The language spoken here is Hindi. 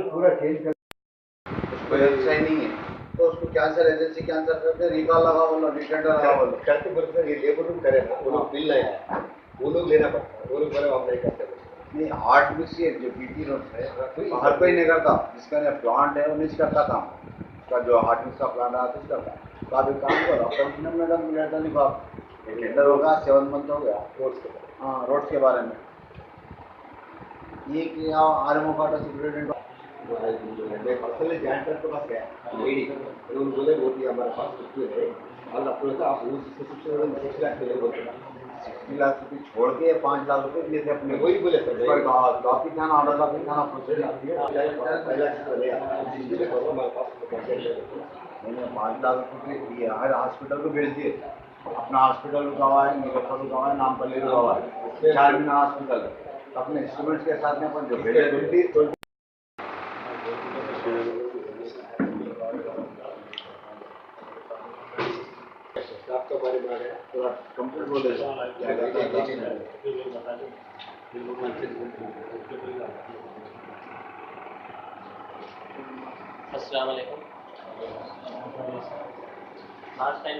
पूरा चेंज कर कोई अच्छा ही नहीं है तो उसको कैंसर एजेंसी कैंसर करके रिकॉल लगा बोलो रिटेंडर लगा बोलो करते बोलते ये लेबर रूम करे ना वो लोग बिल नहीं आया वो लोग लेना पड़ता है वो लोग बोले हम नहीं करते नहीं हार्ट में से जो पीटी रोड है हर कोई नहीं करता जिसका प्लांट है वो नहीं करता काम उसका जो हार्ट में का प्लांट आता है करता तो आप एक काम करो अपना मैडम मिलता नहीं बाप टेंडर होगा 7 मंथ हो गया रोड्स के बारे में ये कि आरएमओ का सुप्रिटेंडेंट पर्सनली जॉइंट तो बस गया लेडी उन्होंने बोले वो भी हमारे पास कुछ है और अपने से आप वो 6 लाख के लिए बोलते हैं 60 लाख रुपये छोड़ के 5 लाख रुपये दिए थे अपने वही बोले सर पर कॉपी था ना ऑर्डर कॉपी था ना प्रोसेस आती है पहला ले हमारे पास मैंने 5 लाख रुपये दिए हर हॉस्पिटल को भेज दिए अपना हॉस्पिटल रुका हुआ है मुजफ्फर रुका हुआ है नामपल्ली रुका हुआ है 4 महीना हॉस्पिटल अपने इंस्ट्रूमेंट्स के साथ में अपन जो भेजे आपका बारे में थोड़ा कंप्लीट बोल अस्सलाम वालेकुम। Last time